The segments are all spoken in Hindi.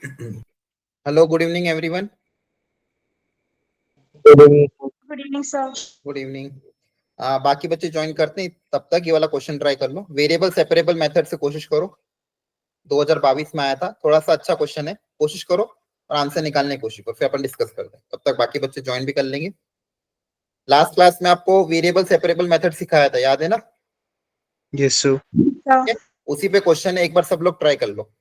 Hello, good evening everyone. Good evening sir. Good evening. बाकी बच्चे ज्वाइन करते हैं, तब तक ये वाला क्वेश्चन ट्राई कर लो। वेरिएबल सेपरेबल मेथड से कोशिश करो। 2022 में आया था, थोड़ा सा अच्छा क्वेश्चन है, कोशिश करो और आंसर निकालने की कोशिश करो, फिर अपन डिस्कस करते हैं। तब तक बाकी बच्चे ज्वाइन भी कर लेंगे। लास्ट क्लास में आपको वेरिएबल सेपरेबल मेथड सिखाया था, याद है ना? Yes sir. ठीक है? उसी पे क्वेश्चन है, एक बार सब लोग ट्राई कर लो।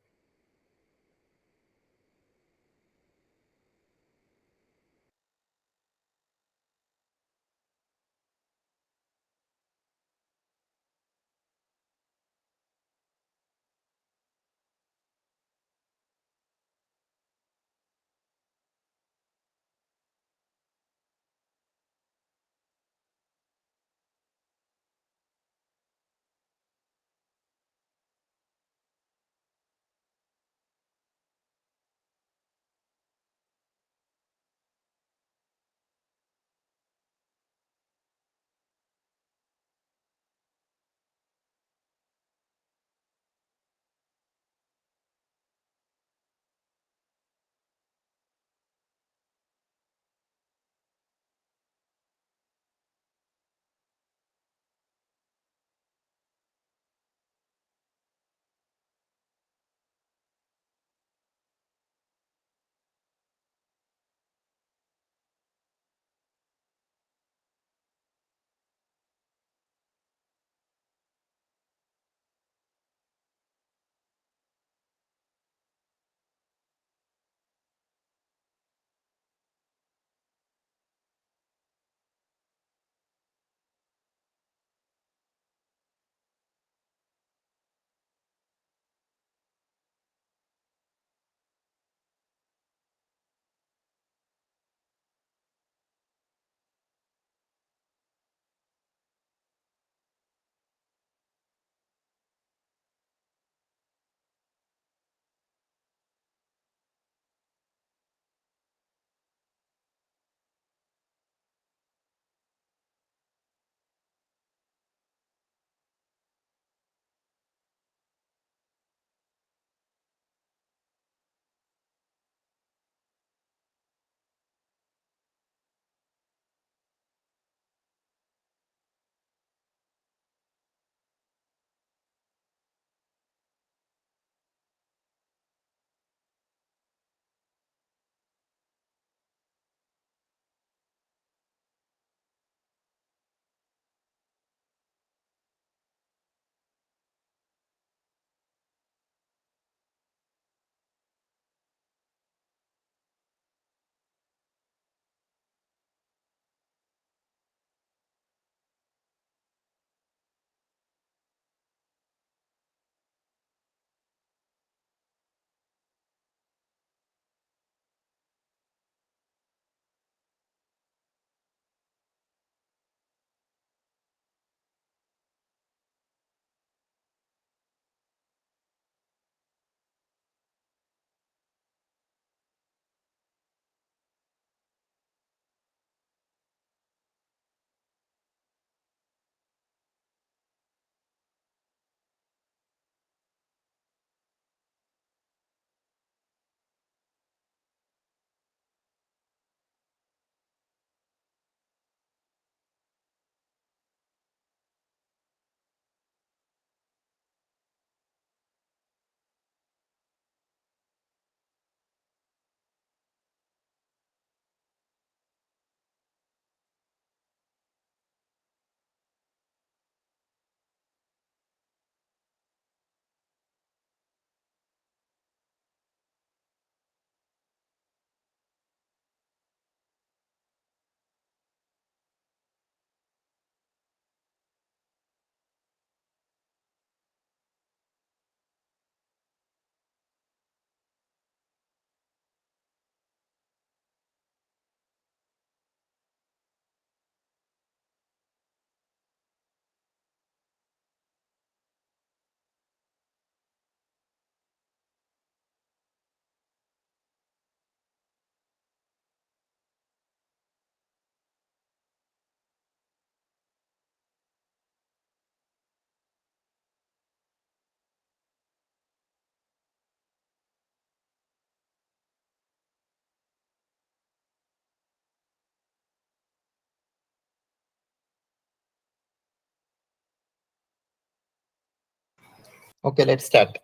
Okay let's start.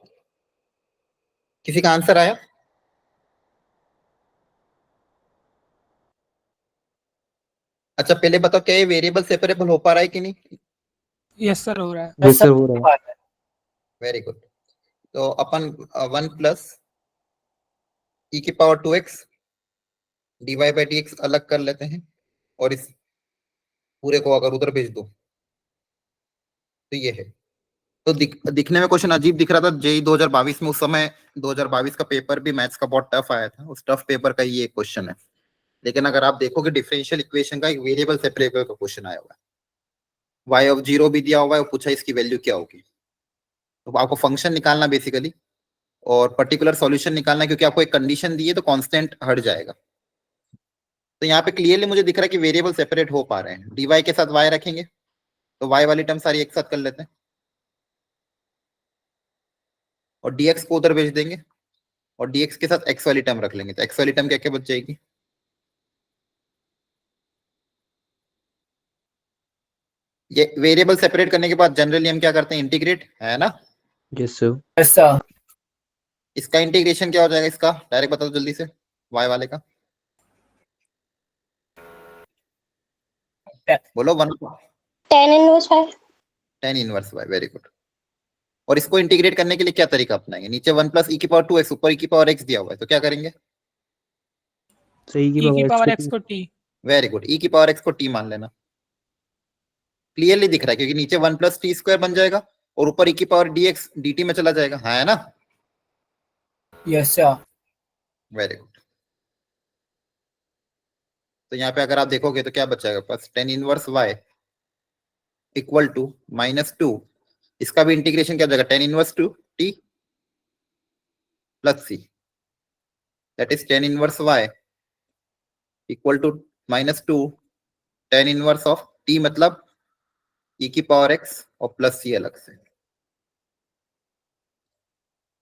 किसी का आंसर आया? अच्छा पहले बताओ क्या ये वेरिएबल सेपरेबल हो पा रहा है कि नहीं? यस सर हो रहा है। Yes, sir, हो रहा है. Very good. तो अपन 1 प्लस ई की power 2x d y by D x अलग कर लेते हैं और इस पूरे को अगर उधर भेज दो तो ये है। तो दिखने में क्वेश्चन अजीब दिख रहा था जेई 2022 में। उस समय 2022 का पेपर भी मैथ्स का बहुत टफ आया था। उस टफ पेपर का ये क्वेश्चन है। लेकिन अगर आप देखोगे डिफरेंशियल इक्वेशन का एक वेरिएबल सेपरेबल का क्वेश्चन आया हुआ है। वाई ऑफ जीरो भी दिया हुआ है और पूछा इसकी वैल्यू क्या होगी। तो आपको फंक्शन निकालना बेसिकली और पर्टिकुलर सॉल्यूशन निकालना, क्योंकि आपको एक कंडीशन दी है तो कांस्टेंट हट जाएगा। तो यहाँ पे क्लियरली मुझे दिख रहा है कि वेरिएबल सेपरेट हो पा रहे हैं। dy के साथ y रखेंगे तो y वाली टर्म सारी एक साथ कर लेते हैं और dx को उधर भेज देंगे और dx के साथ x वाली टर्म रख लेंगे। तो x वाली टर्म क्या क्या बच जाएगी? ये वेरिएबल सेपरेट करने के बाद जनरली हम क्या करते हैं? इंटीग्रेट, है ना? Yes, sir. Yes, sir. इसका इंटीग्रेशन क्या हो जाएगा? इसका डायरेक्ट बता दो जल्दी से, y वाले का बोलो। 1 tan inverse y. tan inverse y, very good. और इसको इंटीग्रेट करने के लिए क्या तरीका अपनाएंगे? नीचे 1 प्लस ई की पावर 2x, ऊपर ई की पावर x दिया हुआ है, तो क्या करेंगे? So e की E की power पावर x x को को t। Very good. ई की पावर x को t मान लेना। क्लियरली दिख रहा है क्योंकि नीचे 1 प्लस टी स्क्वायर बन जाएगा और ऊपर ई की पावर dx dt में चला जाएगा, हाँ है ना? Yes, sir. Very good. तो यहाँ पे अगर आप देखोगे तो क्या बचाएगा पास? tan inverse y equal to -2। इसका भी इंटीग्रेशन क्या हो जाएगा? tan inverse two t plus C, that is tan inverse y equal to -2 tan inverse of t, मतलब e की पावर x और प्लस सी अलग से।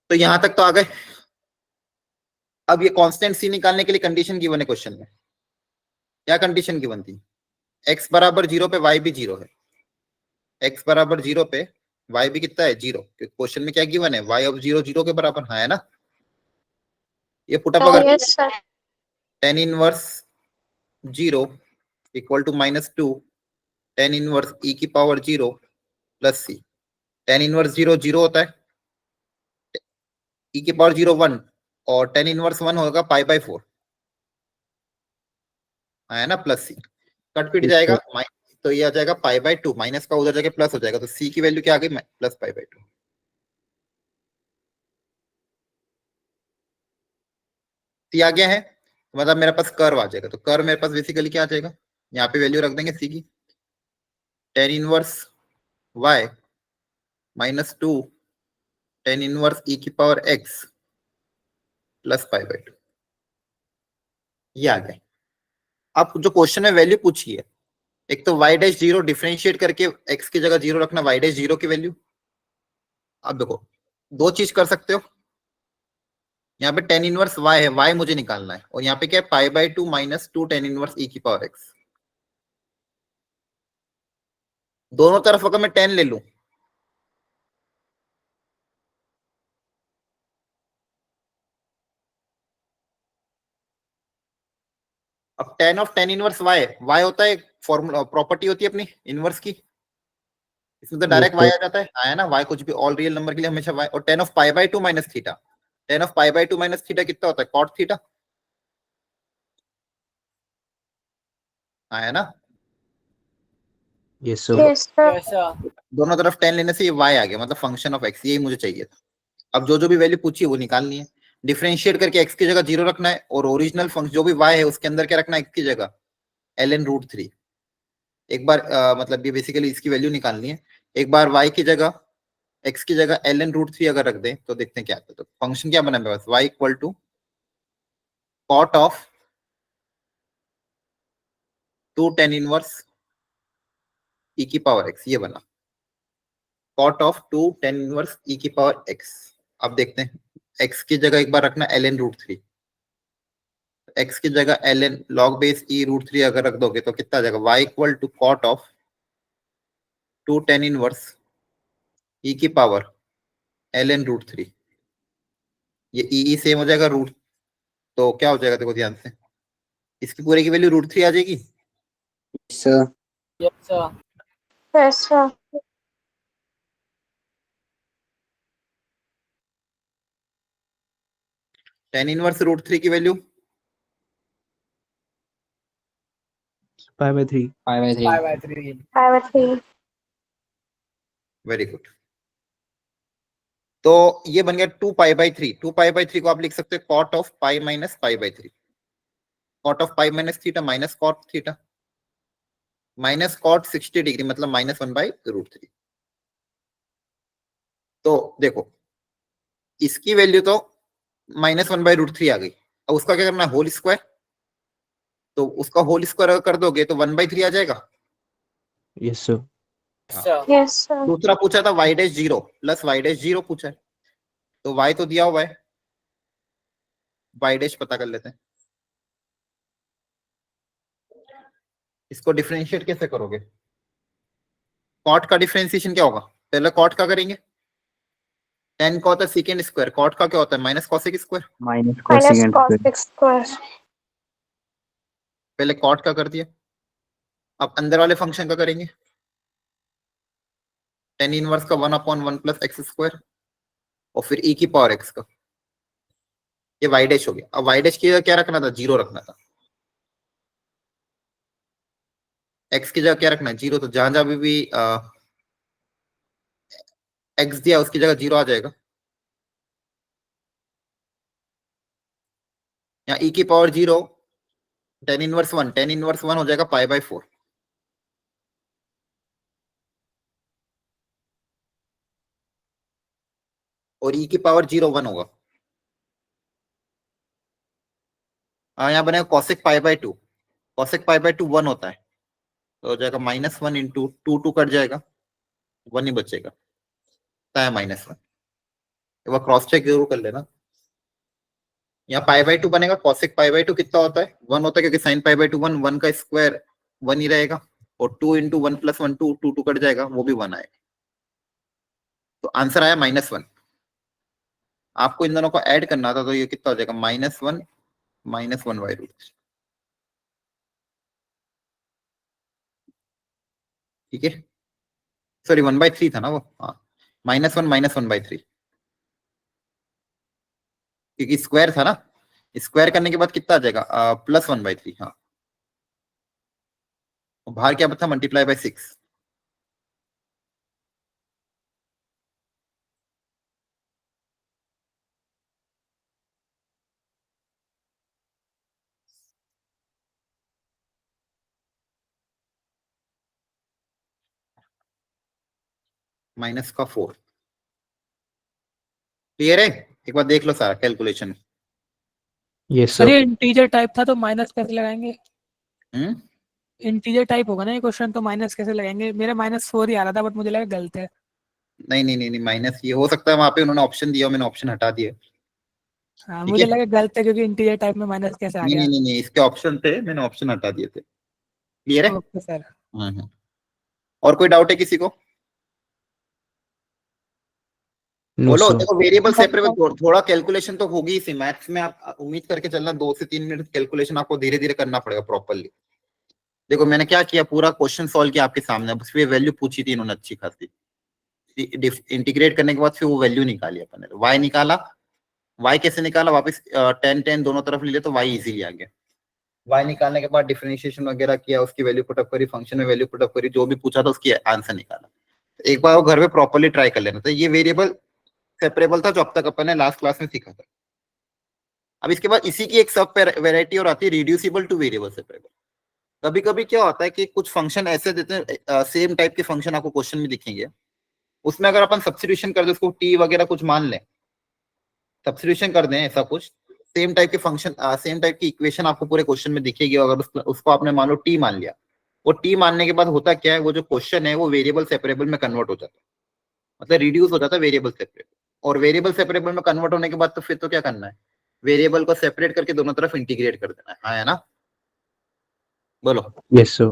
तो यहां तक तो आ गए। अब ये कांस्टेंट सी निकालने के लिए कंडीशन गिवन है क्वेश्चन में। क्या कंडीशन गिवन थी? x बराबर 0 पे y भी 0 है। x बराबर 0 पे y भी कितना है? 0। क्योंकि क्वेश्चन में क्या गिवन है? y ऑफ 0 0 के बराबर, हाँ है ना? ये पुटअप Oh, अगर yes, sir. tan inverse 0 equal to -2 tan inverse e की power 0 plus C. tan inverse 0 0 होता है, e की पावर 0 1 और tan इनवर्स 1 होगा पाई बाय 4, है ना? प्लस सी कट पिट Yes, जाएगा, sir. तो ये आ जाएगा पाई बाय 2, माइनस का उधर जाके प्लस हो जाएगा। तो सी की वैल्यू क्या आ गई? Plus pi by 2। सी आ गया है, तो मतलब मेरे पास कर्व आ जाएगा। तो कर्व मेरे पास बेसिकली क्या आ जाएगा? यहाँ पे वैल्यू रख देंगे सी की, tan inverse y -2 tan inverse e की power x plus pi by 2, ये आ गए। अब जो क्वेश्चन में वैल्यू पूछी है, एक तो y डैश 0 डिफरेंशिएट करके x की जगह 0 रखना, y डैश 0 की वैल्यू। अब देखो दो चीज कर सकते हो। यहाँ पे tan इनवर्स y है, y मुझे निकालना है, और यहाँ पे क्या है? Pi by 2 -2 tan inverse e की पावर x। दोनों तरफ अगर मैं 10 ले लूं, अब tan of tan inverse y होता है, फॉर्मूला प्रॉपर्टी होती है अपनी इनवर्स की। इसमें तो डायरेक्ट Yes, y sir. आ जाता है ना? y कुछ भी ऑल रियल नंबर के लिए हमेशा y। और tan of pi by 2 minus theta, tan of pi by 2 minus theta कितना होता है? cot थीटा, है ना? Yes, sir. Yes, sir. Yes, sir. दोनों तरफ 10 लेने से ये y आ गया, मतलब फंक्शन ऑफ x, यही मुझे चाहिए था। अब जो जो भी वैल्यू पूछी है वो निकालनी है। डिफरेंशिएट करके x की जगह 0 रखना है और ओरिजिनल फंक्शन जो भी y है उसके अंदर क्या रखना है? x की जगह ln√3। एक बार मतलब ये बेसिकली इसकी वैल्यू निकालनी है। एक बार y की जगह x की जगह ln√3 अगर रख दें तो देखते हैं क्या आता है। तो फंक्शन क्या बना मेरे पास? y equal to cot of 2 tan inverse e की पावर x, ये बना cot of 2 tan inverse e की पावर x। अब देखते हैं, x की जगह एक बार रखना ln√3, x की जगह ln log बेस e√3 अगर रख दोगे तो कितना आ जाएगा? y equal to cot of 2 tan inverse e की पावर ln √3, ये ई सेम हो जाएगा रूट, तो क्या हो जाएगा देखो ध्यान से, इसकी पूरे की वैल्यू √3 आ जाएगी। Yes, sir. Yes, sir. Yes, sir. tan inverse √3 की वैल्यू 5/3. 5/3. 5/3. 5/3. Very good. तो ये बन गया 2π/3। 2π/3 को आप लिख सकते हैं cot of pi minus π/3, cot of pi minus theta minus cot theta minus cot 60 degree, मतलब -1/√3। तो देखो इसकी वैल्यू तो -1/√3 आ गई, अब उसका क्या करना है, होल स्क्वायर, तो उसका होल स्क्वायर अगर कर दोगे तो 1/3 आ जाएगा। Yes, sir. Yes, sir. Yes, sir. दूसरा पूछा था y dash 0 plus y dash 0 पूछा है, तो y तो दिया हुआ है, y डैश पता कर लेते हैं। इसको डिफरेंशिएट कैसे करोगे, कॉट का डिफरेंशिएशन क्या होगा, पहले कॉट का करेंगे, tan का होता है सेकेंड स्क्वायर, कॉट का क्या होता है minus cosec square, Minus Minus cosecant square. cosec square. पहले कॉट का कर दिया, अब अंदर वाले फंक्शन का करेंगे, tan इनवर्स का 1/1 प्लस एक्स स्क्वायर और फिर e की पावर x का, ये y डैश हो गया। अब y डैश की जगह क्या रखना था, 0 रखना था, x की जगह क्या रखना है, 0, तो जहां जहां भी x दिया उसकी जगह 0 आ जाएगा। यहाँ e की power 0 tan inverse 1, tan inverse 1 हो जाएगा π/4, और e की पावर 0 1 होगा। यहाँ बनेगा cosec π/2, cosec π/2 1 होता है, तो हो जाएगा -1 इंटू 2 कट जाएगा, 1 ही बचेगा, -1, एक बार क्रॉस चेक जरूर कर लेना। यहाँ π/2 बनेगा, cosec π/2 कितना होता है, 1 होता है, क्योंकि sin π/2 1 का स्क्वायर 1 ही रहेगा, और 2 इंटू 1 प्लस 1 2 कट जाएगा, वो भी 1 आएगा, तो आंसर आया -1। आपको इन दोनों को ऐड करना था, तो ये कितना हो जाएगा, -1 -1/√3, ठीक है, सॉरी 1/3 था ना वो, हाँ, -1 -1/3, क्योंकि स्क्वायर था ना, स्क्वायर करने के बाद कितना आ जाएगा, +1/3, हाँ, बाहर क्या था, ×6, -4, क्लियर है, एक बार देख लो सारा कैलकुलेशन। Yes, sir sir. ये इंटीजर टाइप था तो माइनस कैसे लगाएंगे, हम्म, इंटीजर टाइप होगा ना ये क्वेश्चन, तो माइनस कैसे लगाएंगे, मेरा -4 ही आ रहा था, बट मुझे लगा गलत है। नहीं नहीं नहीं नहीं, माइनस ये हो सकता है, वहां पे उन्होंने ऑप्शन दिया, मैंने ऑप्शन हटा दिया, हाँ ठीक मुझे है, लगा गलत है, क्योंकि इंटीजर टाइप में माइनस कैसे आ नहीं गया। नहीं नहीं नहीं, इसके ऑप्शन थे, मैंने ऑप्शन हटा दिए थे, क्लियर है। Okay sir. और कोई डाउट है किसी को, No, बोलो। sir. देखो वेरिएबल सेपरेबल थोड़ा कैलकुलेशन तो होगी इसी मैथ्स में, आप उम्मीद करके चलना 2 से 3 मिनट कैलकुलेशन आपको धीरे धीरे करना पड़ेगा प्रॉपरली। देखो मैंने क्या किया, पूरा क्वेश्चन सॉल्व किया आपके सामने, अब उसमें वैल्यू पूछी थी इन्होंने अच्छी खासी, इंटीग्रेट करने के बाद फिर वो वैल्यू निकाली अपन ने, वाई निकाला, वाई कैसे निकाला, वापस 10 दोनों तरफ ले लिया, तो वाई इजीली आ गया। वाई निकालने के बाद डिफरेंशिएशन वगैरह किया, उसकी वैल्यू पुटअप करी, फंक्शन में वैल्यू पुटअप करी, जो भी पूछा था उसकी आंसर निकाला। एक बार वो घर में प्रॉपरली ट्राई कर लेना। तो ये वेरिएबल सेपरेबल था जो अब तक अपन ने लास्ट क्लास में सीखा था। अब इसके बाद इसी की एक सब वेराइटी और आती है, रिड्यूसिबल टू वेरिएबल सेपरेबल। कभी कभी क्या होता है कि कुछ फंक्शन ऐसे देते हैं, सेम टाइप के फंक्शन आपको क्वेश्चन में दिखेंगे, उसमें अगर अपन सब्स्टिट्यूशन कर दे, उसको टी वगैरह कुछ मान लें, सब्स्टिट्यूशन कर दें ऐसा कुछ, सेम टाइप के फंक्शन, सेम टाइप की इक्वेशन आपको पूरे क्वेश्चन में दिखेगी। अगर उसको आपने मान लो टी मान लिया, वो टी मानने के बाद होता क्या है, वो जो क्वेश्चन है वो वेरिएबल सेपरेबल में कन्वर्ट हो जाता है, मतलब रिड्यूस हो जाता है वेरिएबल सेपरेबल। और वेरिएबल सेपरेबल में कन्वर्ट होने के बाद तो फिर तो क्या करना है, वेरिएबल को सेपरेट करके दोनों तरफ इंटीग्रेट कर देना है, हाँ है ना, बोलो। Yes, sir.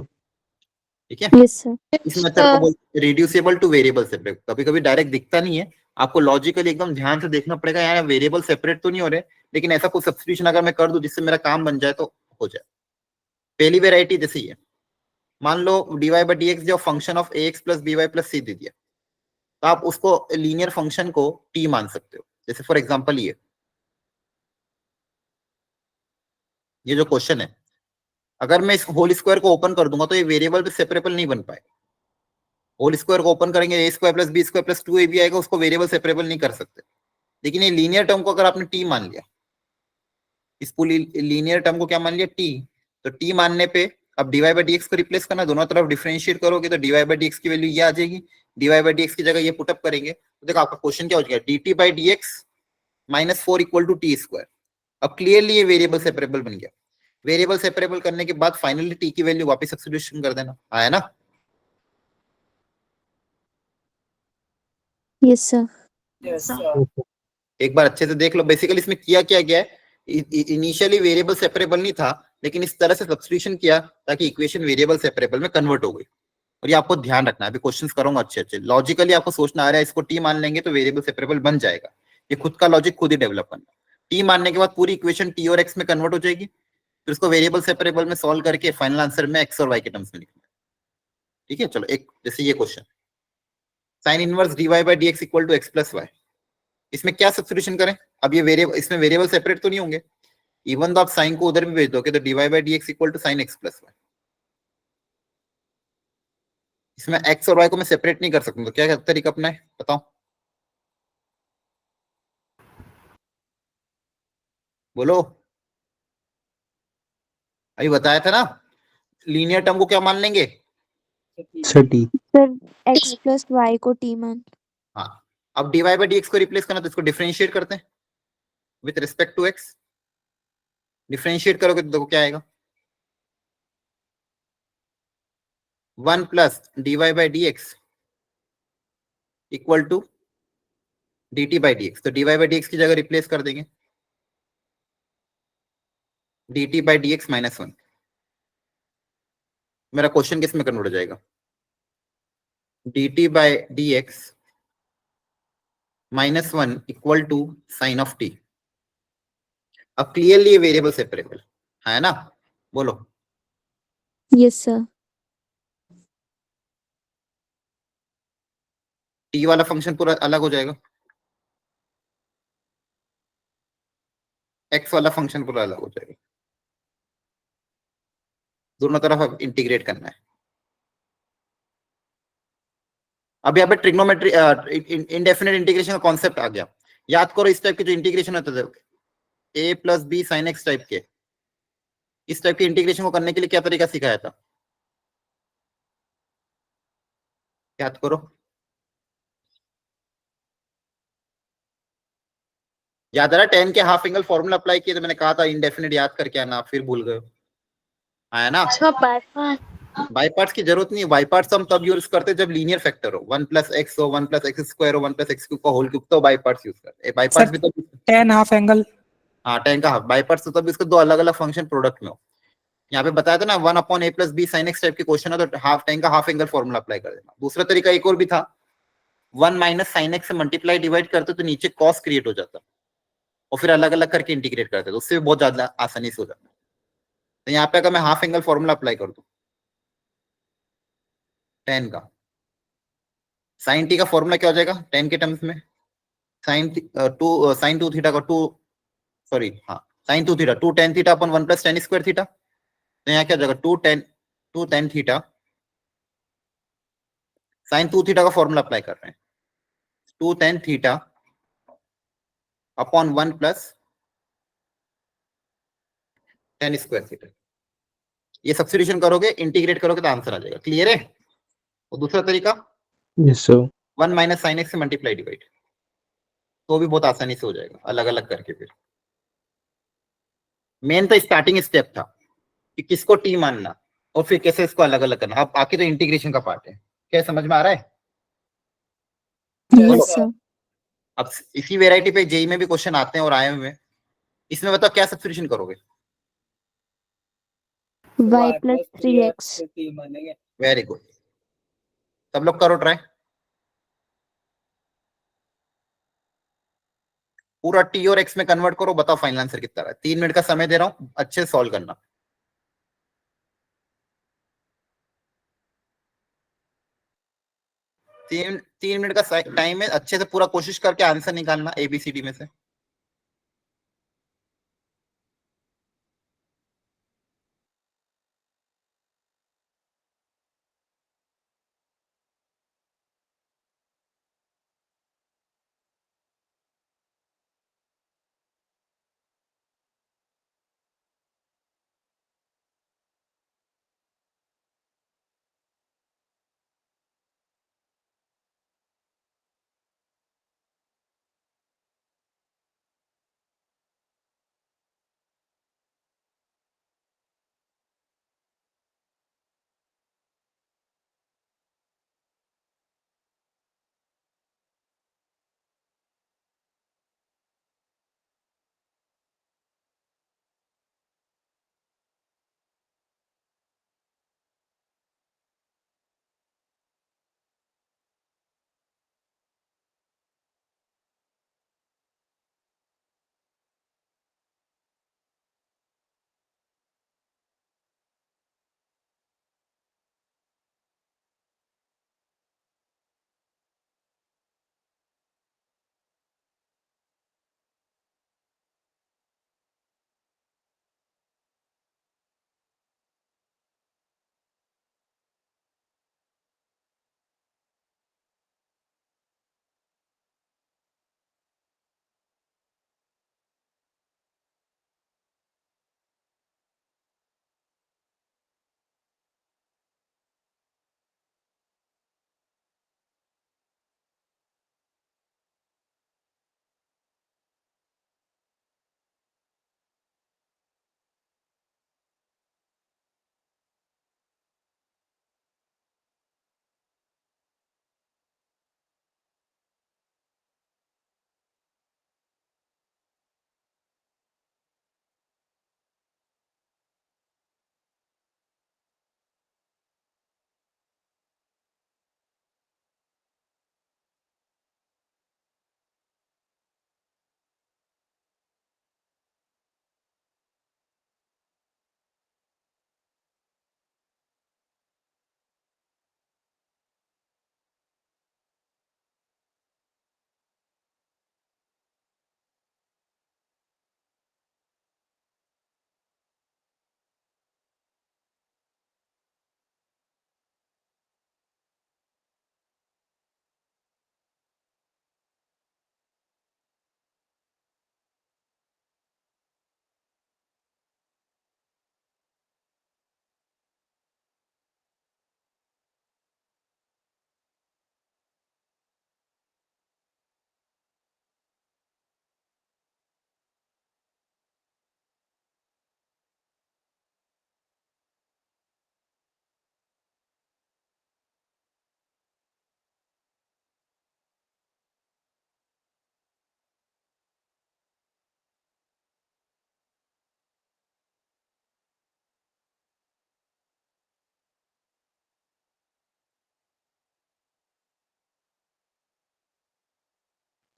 ठीक है, Yes, sir. इस मेथड को बोलते हैं रिड्यूसिबल टू वेरिएबल सेपरेबल। कभी कभी डायरेक्ट दिखता नहीं है, आपको लॉजिकली एकदम ध्यान से देखना पड़ेगा, यार वेरिएबल सेपरेट तो नहीं हो रहे, लेकिन ऐसा कुछ सब्स्टिट्यूशन अगर मैं कर दूं जिससे मेरा काम बन जाए तो हो जाए। पहली वेराइटी जैसे ही है, मान लो dy बाई डी एक्स जो function of A X plus B Y plus C दे दिया, तो आप उसको लीनियर फंक्शन को t मान सकते हो। जैसे फॉर एग्जांपल ये जो क्वेश्चन है, अगर मैं इस होल स्क्वायर को ओपन कर दूंगा तो ये वेरिएबल पे सेपरेबल नहीं बन पाएगा। होल स्क्वायर को ओपन करेंगे A square plus B square plus 2ab आएगा, उसको वेरिएबल सेपरेबल नहीं कर सकते। लेकिन ये लीनियर टर्म को अगर आपने टी मान लिया, इस पूरी लीनियर टर्म को क्या मान लिया, टी, तो टी मानने पे अब dy बाई डी एक्स को रिप्लेस करना, दोनों तरफ डिफरेंशिएट करोगे तो dy बाई डी एक्स की वैल्यू ये आ जाएगी, dy बाई डी एक्स की जगह ये पुटअप करेंगे तो देखो आपका क्वेश्चन क्या हो जाएगा, dt by D x minus 4 equal to T square. अब क्लियरली ये वेरिएबल सेपरेबल बन गया। वेरिएबल सेपरेबल करने के बाद फाइनली टी की वैल्यू वापस सब्स्टिट्यूशन कर देना, आया ना? Yes, sir. Yes, sir. एक बार अच्छे से देख लो, बेसिकली इसमें किया क्या गया है, इनिशियली वेरिएबल सेपरेबल नहीं था, लेकिन इस तरह से सब्स्टिट्यूशन किया ताकि इक्वेशन वेरिएबल सेपरेबल में कन्वर्ट हो गई। और ये आपको ध्यान रखना है, अभी क्वेश्चंस करूंगा अच्छे अच्छे, लॉजिकली आपको सोचना आ रहा है इसको टी मान लेंगे तो वेरिएबल सेपरेबल बन जाएगा, ये खुद का लॉजिक खुद ही डेवलप करना। टी मानने के बाद पूरी इक्वेशन टी और एक्स में कन्वर्ट हो जाएगी, फिर उसको वेरिएबल सेपरेबल में सॉल्व करके फाइनल आंसर में एक्स और वाई के टर्म्स में लिखना है। ठीक है, चलो एक जैसे ये question, sine inverse d y by D x equal to x plus y, इसमें क्या सब्स्टिट्यूशन करें? अब ये वेरिएबल, इसमें वेरिएबल सेपरेट तो नहीं होंगे, इवन तो आप साइन को उधर भी भेज दोगे तो dy by D x equal to sine x plus y. इसमें x और y को मैं सेपरेट नहीं कर सकता, तो क्या तरीका अपना है बताओ, बोलो। अभी बताया था ना, लीनियर टर्म को क्या मान लेंगे? Sir, T. Sir, x plus y को t मान. हाँ, अब dy बाई डी एक्स को रिप्लेस करना तो इसको डिफरेंशिएट करते हैं with respect to x। Differentiate करोगे तो देखो क्या आएगा, 1 plus dy by D x equal to dt by D x. तो dy बाई डी एक्स की जगह रिप्लेस कर देंगे dt by D x minus 1। मेरा क्वेश्चन किस में कन्वर्ट हो जाएगा, dt by D x minus 1 equal to sine of t। अब क्लियरली वेरिएबल सेपरेबल है ना, बोलो। Yes, sir. t वाला फंक्शन पूरा अलग हो जाएगा, x वाला फंक्शन पूरा अलग हो जाएगा, दोनों तरफ अब इंटीग्रेट करना है। अब यहाँ पे ट्रिग्नोमेट्री इंडेफिनेट इंटीग्रेशन का कॉन्सेप्ट आ गया। याद करो इस टाइप के जो इंटीग्रेशन होते थे a plus B sine x type के, इस टाइप के इंटीग्रेशन को करने के लिए क्या तरीका सिखाया था, याद करो। याद आ रहा, tan के हाफ एंगल फॉर्मूला अप्लाई किया तो मैंने कहा था इंडेफिनेट याद करके आना, फिर भूल गए, आया ना? बाई पार्ट्स की जरूरत नहीं है, बाई पार्ट्स हम तब यूज करते जब लीनियर फैक्टर हो, 1 प्लस एक्स हो, 1 प्लस एक्स स्क्वायर हो, 1 प्लस एक्स क्यूब का होल क्यूब, तो बाई पार्ट्स यूज करते हैं। बाई पार्ट्स भी तो tan हाफ एंगल, हाँ tan का हाफ, बाई पार्ट्स तो तब इसके दो अलग अलग फंक्शन प्रोडक्ट में हो। यहाँ पे बताया था ना 1 upon a plus B sine x type के क्वेश्चन है तो हाफ tan का हाफ एंगल फॉर्मूला अप्लाई कर देना। दूसरा तरीका एक और भी था, 1 माइनस साइन एक्स से मल्टीप्लाई डिवाइड करते तो नीचे कॉस क्रिएट हो जाता और फिर अलग अलग करके इंटीग्रेट करते तो उससे भी बहुत ज्यादा आसानी से हो जाता। तो यहाँ पे अगर मैं हाफ एंगल फॉर्मूला अप्लाई कर दूं tan का, साइन t का फॉर्मूला क्या हो जाएगा tan के टर्म्स में, साइन टू थीटा का sine two theta 2 tan theta upon 1 plus tan square theta. तो यहाँ क्या हो जाएगा 2 tan थीटा, साइन 2 थीटा का फॉर्मूला अप्लाई कर रहे हैं 2 tan theta upon 1 plus tan square theta. ये सब्स्टिट्यूशन करोगे, इंटीग्रेट करोगे तो आंसर आ जाएगा। क्लियर है? और दूसरा तरीका Yes, sir. 1 minus sine X से मल्टीप्लाई डिवाइड, तो भी बहुत आसानी से हो जाएगा अलग अलग करके। फिर मेन तो स्टार्टिंग स्टेप था कि किसको टी मानना और फिर कैसे इसको अलग अलग करना। अब आखिर तो इंटीग्रेशन का पार्ट है, क्या समझ में आ रहा है? Yes, sir. अब इसी वेराइटी पे जेई में भी क्वेश्चन आते हैं और आए हुए हैं, इसमें बताओ क्या सब्स्टिट्यूशन करोगे? Y plus 3x. Very good, सब लोग करो ट्राई। पूरा टी और एक्स में कन्वर्ट करो, बताओ फाइनल आंसर कितना है। 3 मिनट का समय दे रहा हूं, अच्छे से सॉल्व करना। तीन मिनट का टाइम है, अच्छे से पूरा कोशिश करके आंसर निकालना एबीसीडी में से।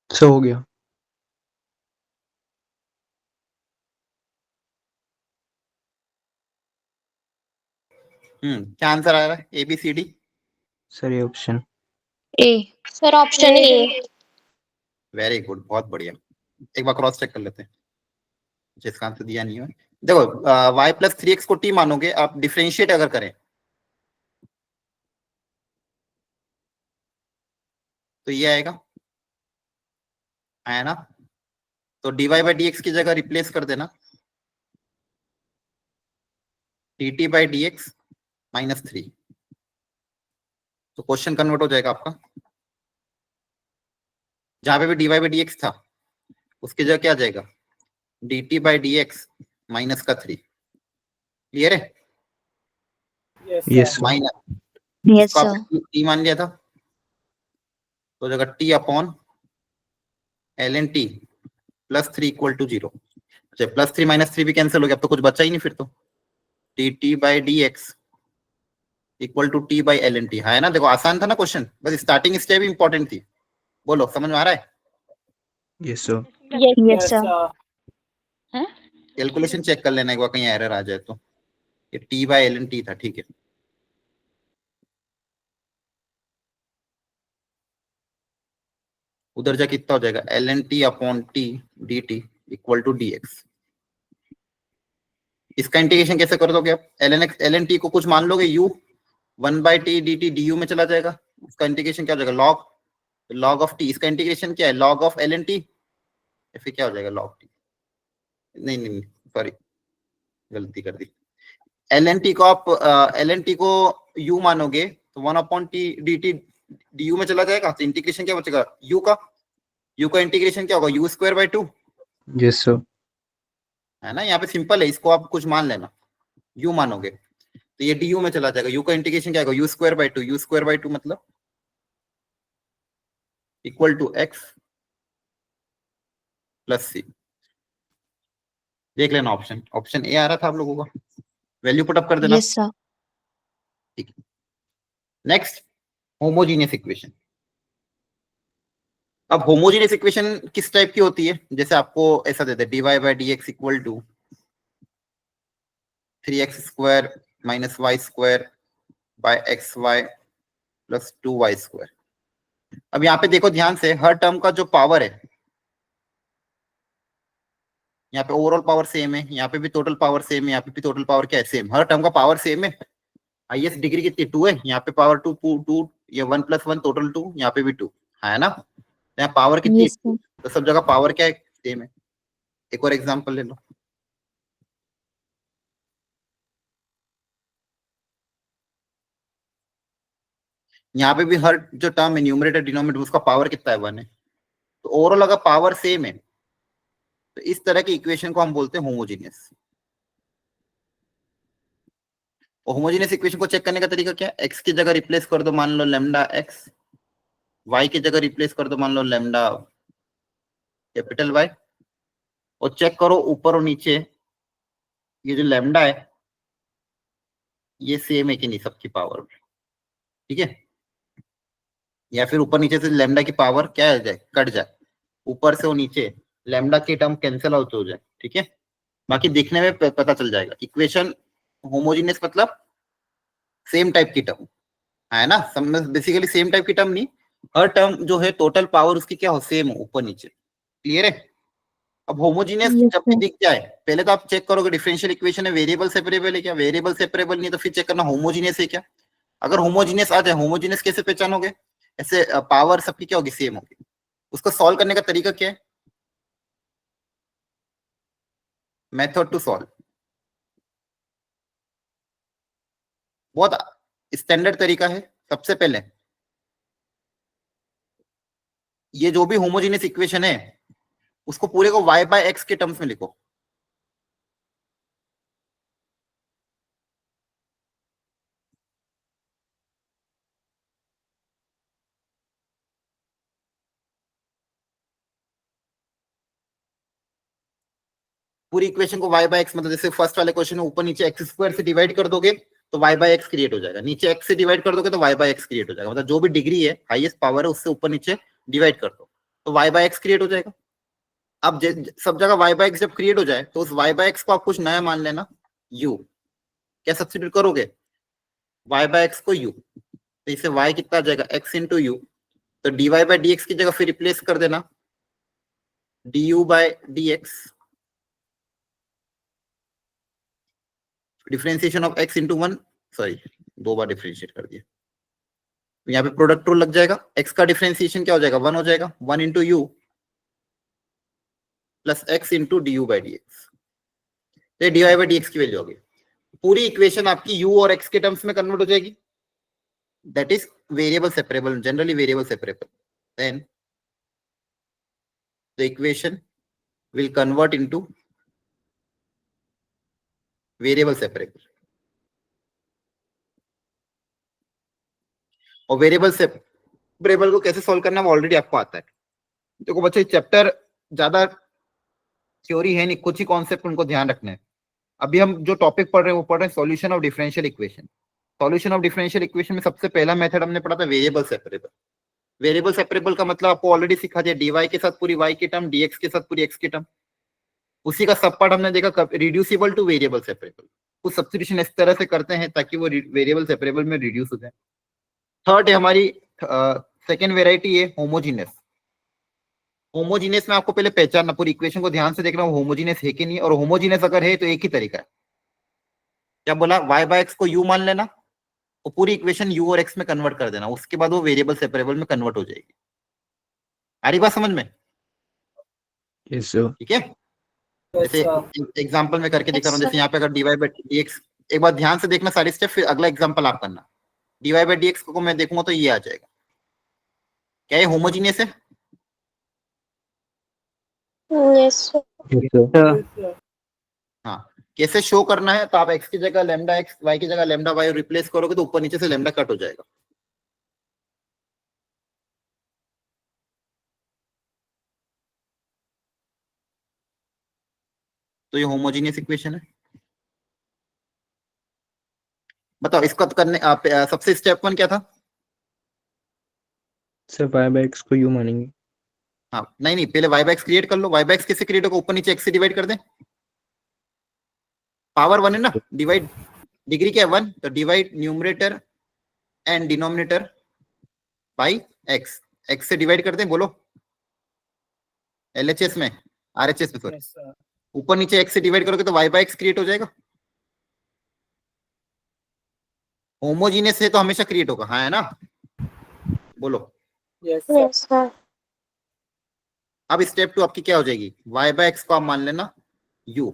सो हो गया। क्या आंसर आ रहा है एबीसीडी? सर ये option A. Sir option A. Very good, बहुत बढ़िया। एक बार क्रॉस चेक कर लेते हैं जिसका आंसर दिया नहीं है। देखो y प्लस 3x को t मानोगे आप, डिफरेंशिएट अगर करें तो ये आएगा, आया ना? तो dy बाई dx की जगह रिप्लेस कर देना dt बाई dx माइनस 3, तो क्वेश्चन कन्वर्ट हो जाएगा आपका। जहां पे भी dy बाई dx था उसकी जगह क्या आ जाएगा, dt बाई dx माइनस का 3। क्लियर है? Yes sir. Minus Yes, sir. t मान लिया था तो जगह t upon ln t plus 3 equal to 0। अच्छा, प्लस 3 माइनस 3 भी कैंसिल हो गया, अब तो कुछ बचा ही नहीं फिर तो। dt by dx equal to t by ln t, है ना? देखो आसान था ना क्वेश्चन, बस स्टार्टिंग स्टेप इंपॉर्टेंट थी। बोलो समझ में आ रहा है? Yes sir. Yes. Yes, sir. Calculation check कर लेना एक बार, कहीं एरर आ जाए तो। ये T by L N T था, ठीक है। उधर जा कितना हो जाएगा, L N T upon T D T equal to D X. इसका इंटीग्रेशन कैसे कर दोगे आप, एल एन टी को कुछ मान लोगे यू, 1/t dt du में चला जाएगा। उसका इंटीग्रेशन क्या हो जाएगा, लॉग ऑफ टी। इसका इंटीग्रेशन क्या है, log of L N T, फिर क्या हो जाएगा लॉग टी। नहीं नहीं सॉरी, गलती कर दी। एल एन टी को आप एल एन टी को यू मानोगे तो 1/t dt du में चला जाएगा। तो इंटीग्रेशन क्या बचेगा, यू का इंटीग्रेशन क्या होगा, u²/2, Yes, sir. है ना। यहाँ पे सिंपल है, इसको आप कुछ मान लेना, यू मानोगे तो ये डी यू में चला जाएगा। यू का इंटीग्रेशन क्या होगा, u²/2, u² मतलब इक्वल टू एक्स प्लस सी। देख लेना ऑप्शन ए आ रहा था आप लोगों का, वैल्यू पुट अप कर देना। Yes, sir. ठीक है। Next, homogeneous equation. अब होमोजीनियस इक्वेशन किस टाइप की होती है, जैसे आपको ऐसा देते हैं dy/dx equal to 3x² - y² by xy plus 2y²। अब यहाँ पे देखो ध्यान से, हर टर्म का जो पावर है, यहाँ पे ओवरऑल पावर सेम है, यहाँ पे भी टोटल पावर सेम है, यहाँ पे भी टोटल पावर क्या है, सेम। हर टर्म का पावर सेम है। हाईएस्ट डिग्री कितनी, 2 है, यहाँ पे पावर 2, ये 1 + 1 टोटल 2, यहाँ पे भी 2 है ना। यहाँ पावर कितनी Yes, है, sir. तो सब जगह पावर क्या है, सेम है। एक और एग्जांपल ले लो, यहाँ पे भी हर जो टर्म है न्यूमरेटर डिनोमिनेटर उसका पावर कितना है, 1 है। तो ओवरऑल अगर पावर सेम है तो इस तरह की इक्वेशन को हम बोलते हैं होमोजीनियस। होमोजीनियस इक्वेशन को चेक करने का तरीका क्या है, एक्स की जगह रिप्लेस कर दो, मान लो लैम्डा एक्स, वाई की जगह रिप्लेस कर दो, मान लो लैम्डा कैपिटल वाई, और चेक करो ऊपर और नीचे ये जो लैम्डा है ये सेम है कि नहीं सबकी पावर में, ठीक है। या फिर ऊपर नीचे से लैम्डा की पावर क्या हो जाए, कट जाए, ऊपर से और नीचे लैम्डा की टर्म कैंसिल आउट हो जाए, ठीक है। बाकी दिखने में पता चल जाएगा। इक्वेशन होमोजीनियस मतलब सेम टाइप की टर्म, है ना। बेसिकली सेम टाइप की टर्म नहीं, हर टर्म जो है टोटल पावर उसकी क्या हो, सेम हो ऊपर नीचे। क्लियर है। अब होमोजीनियस Yes, जब भी sir. दिख जाए, पहले तो आप चेक करोगे डिफरेंशियल इक्वेशन है वेरिएबल सेपरेबल है क्या, वेरिएबल सेपरेबल नहीं है तो फिर चेक करना होमोजीनियस है क्या। अगर होमोजीनियस आ जाए, होमोजीनियस कैसे पहचानोगे, ऐसे पावर सबकी क्या होगी, सेम होगी। उसको सॉल्व करने का तरीका क्या है, मेथड टू सॉल्व, बहुत स्टैंडर्ड तरीका है। सबसे पहले ये जो भी होमोजीनियस इक्वेशन है उसको पूरे को y/x के टर्म्स में लिखो। पूरी इक्वेशन को y/x मतलब जैसे फर्स्ट वाले क्वेश्चन में ऊपर नीचे x² से डिवाइड कर दोगे तो y/x क्रिएट हो जाएगा, नीचे x से डिवाइड कर दोगे तो y/x क्रिएट हो जाएगा। मतलब जो भी डिग्री है, हाईएस्ट पावर है, उससे ऊपर नीचे डिवाइड कर दो तो y/x क्रिएट हो जाएगा। अब सब जगह y/x जब क्रिएट हो जाए तो उस y/x को आप कुछ नया मान लेना, u। क्या सब्स्टिट्यूट करोगे, y/x को u, तो इससे y कितना आ जाएगा, x × u। तो dy/dx की जगह फिर रिप्लेस कर देना du/dx, differentiation of x × 1, sorry 2 bar differentiate कर दिया, तो यहाँ पे प्रोडक्ट रूल लग जाएगा। x का डिफरेंशिएशन क्या हो जाएगा, 1 हो जाएगा, 1 × u प्लस x × du/dx, ये dy/dx की वैल्यू होगी। पूरी इक्वेशन आपकी u और x के टर्म्स में कन्वर्ट हो जाएगी, that is variable separable, generally variable separable. Then the equation will convert into variable separable. और वेरिएबल सेपरेबल को कैसे सॉल्व करना है वो ऑलरेडी आपको आता है। देखो बच्चे चैप्टर ज्यादा थ्योरी है नहीं, कुछ ही कॉन्सेप्ट उनको ध्यान रखना है। अभी हम जो टॉपिक पढ़ रहे हैं वो पढ़ रहे हैं solution of differential equation. Solution of differential equation में सबसे पहला मेथड हमने पढ़ा था वेरिएबल सेपरेबल। वेरिएबल सेपरेबल का मतलब आपको ऑलरेडी सिखा दिया, dy के साथ पूरी y की टर्म, dx के साथ पूरी x की टर्म। उसी का सब पार्ट हमने देखा कब रिड्यूसिबल टू वेरिएबल सेपरेबल। कुछ सब्स्टिट्यूशन इस तरह से करते हैं ताकि वो वेरिएबल सेपरेबल में रिड्यूस हो जाए। थर्ड है हमारी सेकेंड वेराइटी है होमोजीनियस। होमोजीनियस में आपको पहले पहचानना, पूरी इक्वेशन को ध्यान से देखना वो होमोजीनियस है कि नहीं, और होमोजीनियस अगर है तो एक ही तरीका है। क्या बोला, y बाय एक्स को u मान लेना, वो पूरी इक्वेशन u और x में कन्वर्ट कर देना, उसके बाद वो वेरिएबल सेपरेबल में कन्वर्ट हो जाएगी। आ रही बात समझ में? Yes, sir. ठीक है, Yes, जैसे sir. एग्जांपल में करके दिखा रहा हूँ। Yes, जैसे यहाँ पे अगर dy बाय dx, एक बार ध्यान से देखना सारी स्टेप, फिर अगला एग्जांपल आप करना। dy बाय dx को मैं देखूंगा तो ये आ जाएगा। क्या ये होमोजीनियस है? Yes, sir. Yes, sir. Yes, sir. हाँ, कैसे शो करना है, तो आप x की जगह लैम्डा x, y की जगह लैम्डा y रिप्लेस करोगे तो ऊपर नीचे से लैम्डा कट हो जाएगा। तो ये होमोजीनियस इक्वेशन है। बताओ इसका तो करने आप सबसे स्टेप 1 क्या था? Sir, y by x को u मानेंगे। हाँ, नहीं नहीं, पहले y बाय एक्स क्रिएट कर लो। y बाय एक्स कैसे क्रिएट होगा, ऊपर नीचे x से डिवाइड कर दें, पावर 1 है ना, डिवाइड डिग्री क्या है 1, तो divide numerator and denominator by x, x से डिवाइड कर दें, बोलो LHS में, RHS में सॉरी, Yes, sir. ऊपर नीचे x से डिवाइड करोगे तो y बाय एक्स क्रिएट हो जाएगा। होमोजीनियस है तो हमेशा क्रिएट होगा, हाँ है ना, बोलो। Yes, sir. Yes, sir. अब स्टेप 2 आपकी क्या हो जाएगी, y बाय एक्स को आप मान लेना u,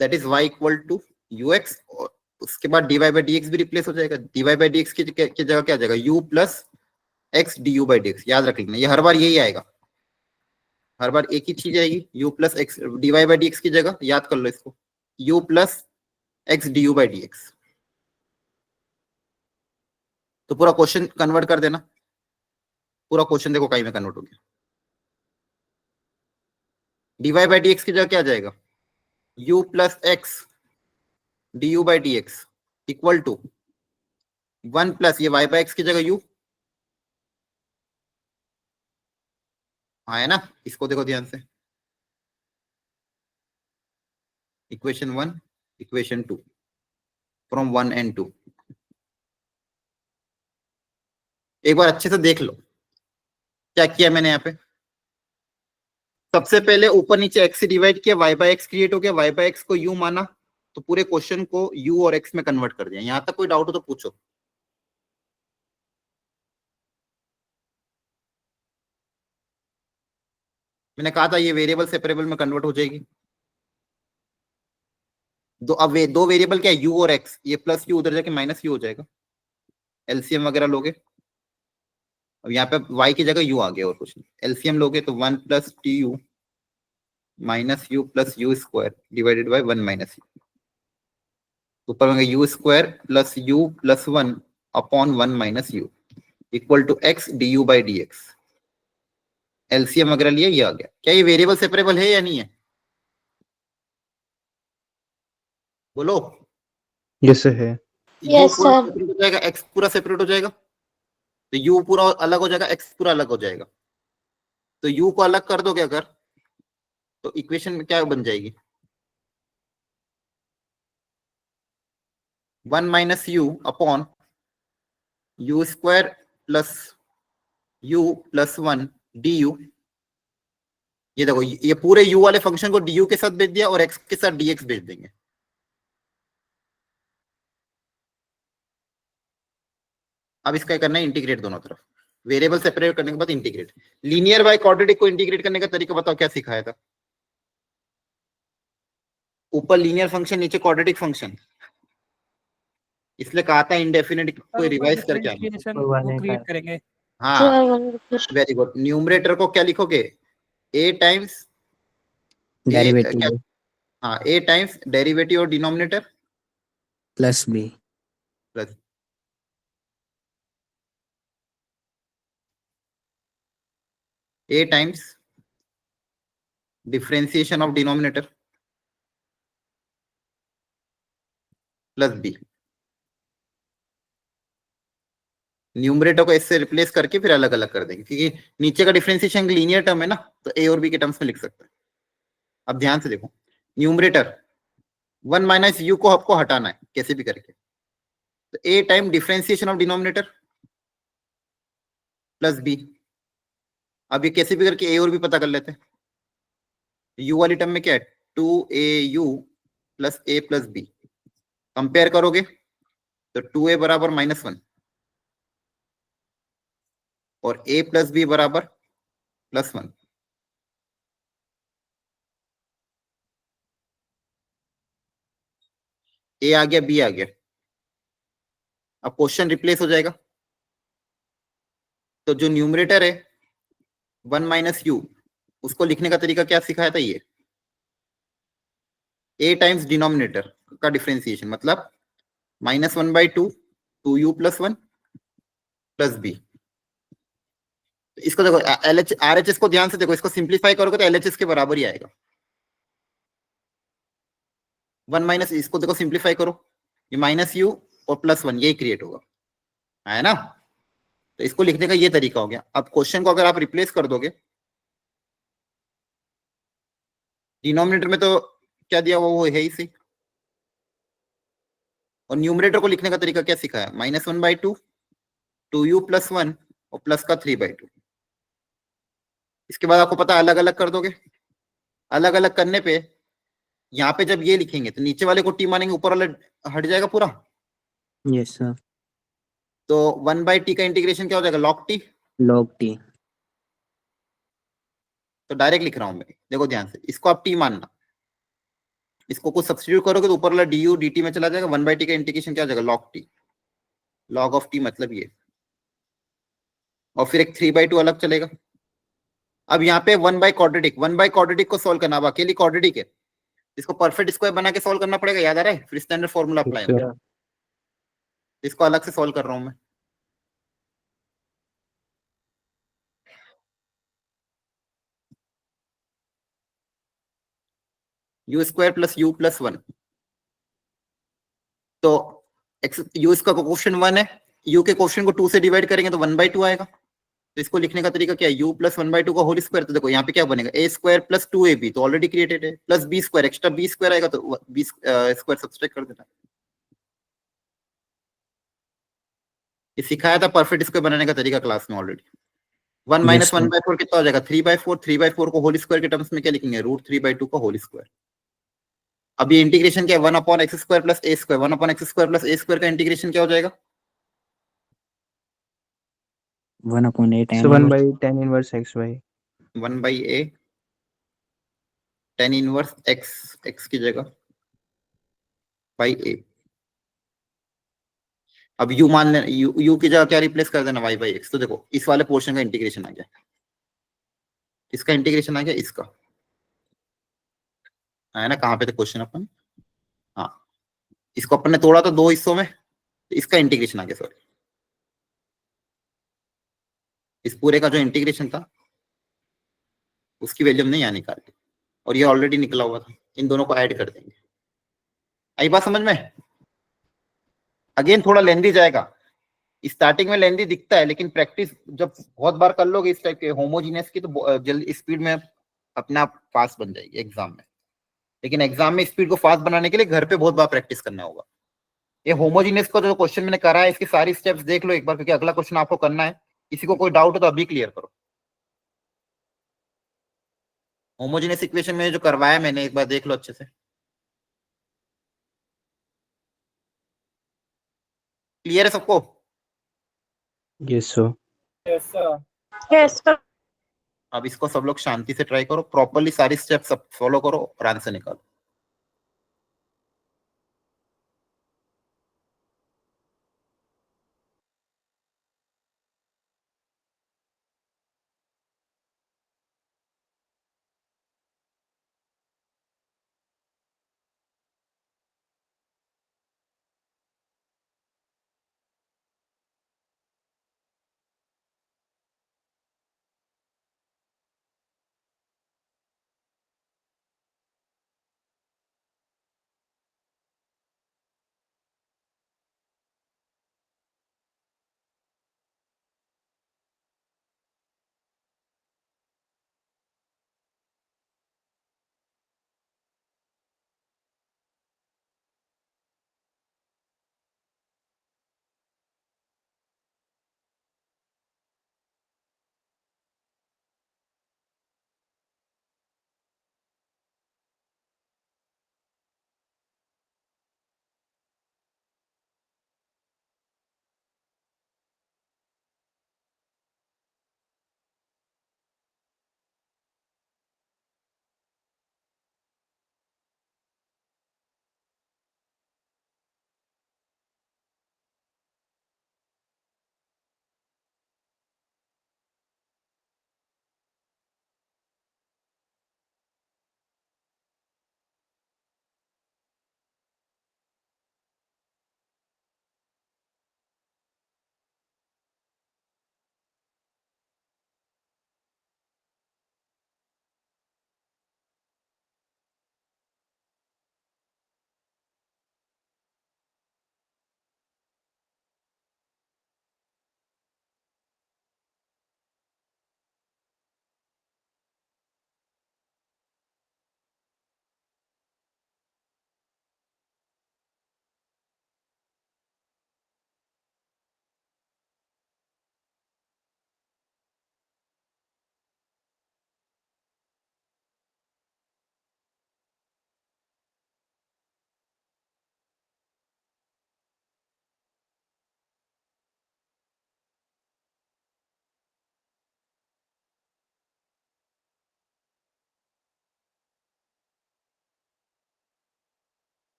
that is y equal to ux, और उसके बाद dy बाय dx भी रिप्लेस हो जाएगा। dy बाय dx की जगह क्या आ जाएगा, u plus x du by dx। याद रख लेना, ये हर बार यही आएगा, हर बार एक ही चीज आएगी, u plus x dy by dx की जगह, याद कर लो इसको, u plus x du by dx। तो पूरा क्वेश्चन कन्वर्ट कर देना, पूरा क्वेश्चन देखो कहीं में कन्वर्ट हो गया। dy बाय dx की जगह क्या आ जाएगा, u plus x du by dx equal to 1 plus ये y बाय x की जगह u, हाँ है ना, इसको देखो ध्यान से, इक्वेशन 1 इक्वेशन 2 फ्रॉम 1 एंड 2। एक बार अच्छे से देख लो क्या किया मैंने यहाँ पे। सबसे पहले ऊपर नीचे x से डिवाइड किया, y बाय एक्स क्रिएट हो गया, y बाय एक्स को u माना, तो पूरे क्वेश्चन को u और x में कन्वर्ट कर दिया। यहां तक कोई डाउट हो तो पूछो। मैंने कहा था ये वेरिएबल सेपरेबल में कन्वर्ट हो जाएगी। दो वेरिएबल क्या है, u और x, ये प्लस u उधर जाके माइनस u हो जाएगा, एलसीएम वगैरह लोगे। अब यहाँ पे y की जगह u आ गया और कुछ नहीं, एलसीएम लोगे तो 1 plus T U minus U plus U square divided by 1 minus U, ऊपर होंगे U square plus U plus 1 upon 1 minus U equal to x D U by D X. LCM वगैरह लिया, ये आ गया। क्या ये वेरिएबल सेपरेबल है या नहीं है, बोलो। Yes, sir, है। Yes, पूरा sir. सेपरेट हो जाएगा, x पूरा सेपरेट हो जाएगा, तो u पूरा अलग हो जाएगा, x पूरा अलग हो जाएगा। तो u को अलग कर दोगे अगर, तो इक्वेशन में क्या बन जाएगी, 1 minus you upon you square plus U plus 1 D you. ये देखो, ये पूरे u वाले फंक्शन को du के साथ भेज दिया और x के साथ dx भेज देंगे। अब इसका करना है इंटीग्रेट दोनों तरफ, वेरिएबल सेपरेट करने के बाद इंटीग्रेट। लीनियर बाय क्वाड्रेटिक को इंटीग्रेट करने का तरीका बताओ, क्या सिखाया था। ऊपर लीनियर फंक्शन, नीचे क्वाड्रेटिक फंक्शन, इसलिए कहा था इंडेफिनिट को रिवाइज करके आना। डिफरेंशिएशन वो क्रिएट करेंगे। हाँ, One repeat. Very good. Numerator को क्या लिखोगे, a टाइम्स डेरिवेटिव हाँ a टाइम्स डेरिवेटिव और denominator plus B plus a times differentiation of denominator plus b। Numerator को इससे रिप्लेस करके फिर अलग अलग कर देंगे, क्योंकि नीचे का डिफरेंशिएशन लीनियर टर्म है ना, तो ए और बी के टर्म्स में लिख सकते हैं। अब ध्यान से देखो, न्यूमरेटर 1 माइनस यू को आपको हटाना है कैसे भी करके, तो A time differentiation of denominator plus B. अब ये कैसे भी करके ए और बी पता कर लेते हैं। यू वाली टर्म में क्या है, 2au प्लस ए प्लस बी। कंपेयर करोगे तो 2a बराबर -1 और a प्लस बी बराबर +1। ए आ गया, बी आ गया। अब क्वेश्चन रिप्लेस हो जाएगा, तो जो न्यूमरेटर है 1 माइनस यू, उसको लिखने का तरीका क्या सिखाया था, ये a टाइम्स डिनोमिनेटर का डिफरेंशिएशन, मतलब -1/2 2u प्लस 1 प्लस बी। इसको देखो LH RHS को ध्यान से देखो, इसको सिंप्लीफाई करोगे तो LHS के बराबर ही आएगा। 1 माइनस, इसको देखो सिंप्लीफाई करो, ये -u और +1 यही क्रिएट होगा, है ना। तो इसको लिखने का ये तरीका हो गया। अब क्वेश्चन को अगर आप रिप्लेस कर दोगे, डिनोमिनेटर में तो क्या दिया हुआ वो है ही सी, और न्यूमरेटर को लिखने का तरीका क्या सिखाया, -1/2 2u प्लस 1 और प्लस का 3/2। इसके बाद आपको पता अलग अलग कर दोगे, अलग अलग करने पे यहाँ पे जब ये लिखेंगे तो नीचे वाले को टी मानेंगे, ऊपर वाला हट जाएगा पूरा। Yes, sir. तो 1/t का इंटीग्रेशन क्या हो जाएगा, log t। Log T. तो डायरेक्ट लिख रहा हूं मैं, देखो ध्यान से, इसको आप टी मानना, इसको कुछ सब्स्टिट्यूट करोगे तो ऊपर वाला du dt में चला जाएगा। 1/t का इंटीग्रेशन क्या हो जाएगा, log t। log of t मतलब ये, और फिर एक 3/2 अलग चलेगा। अब यहाँ पे 1/quadratic को सोल्व करना, अब अकेली क्वाड्रेटिक है, इसको परफेक्ट स्क्वायर बना के सोल्व करना पड़ेगा, याद आ रहा है, फिर standard formula Yes, apply sir. होगा। इसको अलग से सोल्व कर रहा हूं मैं। u² प्लस u प्लस 1, तो u इसका क्वोशिएंट 1 है, u के क्वोशिएंट को 2 से डिवाइड करेंगे तो 1/2 आएगा। तो इसको लिखने का तरीका क्या है, u प्लस 1/2 का होल स्क्वायर। तो देखो यहाँ पे क्या बनेगा, a² प्लस 2ab, तो ऑलरेडी क्रिएटेड है, प्लस b², एक्स्ट्रा b² आएगा, तो b² सब्सट्रैक्ट कर देना। ये सिखाया था परफेक्ट स्क्वायर बनाने का तरीका क्लास में ऑलरेडी। 1 Yes, minus sir. 1/4 कितना हो जाएगा, 3/4। 3/4 को होल स्क्वायर के टर्म्स में क्या लिखेंगे, √3/2 का होल स्क्वायर। अब ये इंटीग्रेशन क्या है, 1/x² plus a²। 1/x² plus a² का इंटीग्रेशन क्या हो जाएगा, 1/8 So tan 1 by inverse. tan inverse xy. 1/a tan inverse x की जगह बाई a। अब u मान लेना, u की जगह क्या रिप्लेस कर देना, y/x। तो देखो इस वाले पोर्शन का इंटीग्रेशन आ गया, इसका इंटीग्रेशन आ गया, इसका है ना। कहाँ पे थे क्वेश्चन अपन, हाँ, इसको अपन ने तोड़ा था दो हिस्सों में, तो इसका इंटीग्रेशन आ गया। सॉरी, इस पूरे का जो इंटीग्रेशन था उसकी वैल्यू हमने यहाँ निकाली, और ये ऑलरेडी निकला हुआ था, इन दोनों को ऐड कर देंगे। आई बात समझ में। अगेन थोड़ा लेंदी जाएगा, स्टार्टिंग में लेंदी दिखता है, लेकिन प्रैक्टिस जब बहुत बार कर लोगे इस टाइप के होमोजीनियस की, तो जल्दी स्पीड में अपने आप फास्ट बन जाएगी एग्जाम में। लेकिन एग्जाम में स्पीड को फास्ट बनाने के लिए घर पे बहुत बार प्रैक्टिस करना होगा। ये होमोजीनियस का जो क्वेश्चन मैंने करा है, इसकी सारी स्टेप्स देख लो एक बार, क्योंकि अगला क्वेश्चन आपको करना है। किसी को कोई डाउट हो तो अभी क्लियर करो। होमोजीनियस इक्वेशन में जो करवाया मैंने, एक बार देख लो अच्छे से। क्लियर है सबको। Yes, sir. Yes, sir. Yes, sir. अब इसको सब लोग शांति से ट्राई करो, प्रॉपरली सारी स्टेप्स फॉलो करो और आंसर निकालो।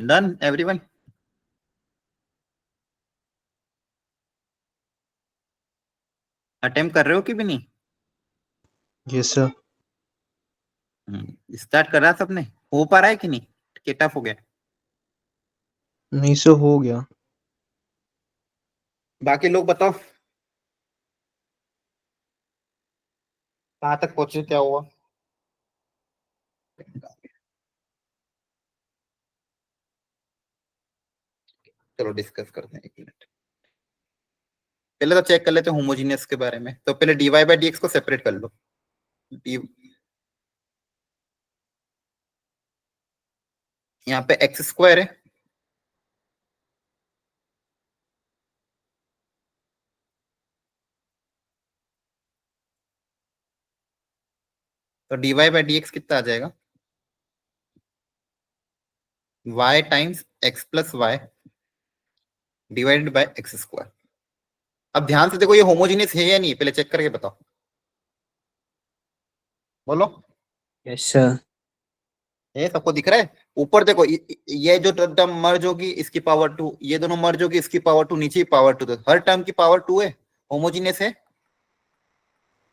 Done everyone. अटेम्प्ट कर रहे हो कि भी नहीं? Yes, sir. स्टार्ट करा सबने? हो पा रहा है कि नहीं कि टफ हो गया? नहीं सर, हो गया। बाकी लोग बताओ कहाँ तक पहुंचे, क्या हुआ? चलो डिस्कस करते हैं, एक मिनट। पहले तो चेक कर लेते हैं होमोजीनियस के बारे में। तो पहले dy बाई dx को सेपरेट कर लो। यहाँ पे एक्स स्क्वायर है, तो dy बाई dx कितना आ जाएगा? y times x plus Y divided by X square. अब ध्यान से देखो ये होमोजीनियस है या नहीं, पहले चेक करके बताओ, बोलो। Yes, sir. ये सबको दिख रहा है? ऊपर देखो ये जो टर्म मर्ज होगी इसकी पावर 2, ये दोनों मर्ज होगी इसकी पावर 2, नीचे पावर 2, तो हर टर्म की पावर 2 है। होमोजीनियस है?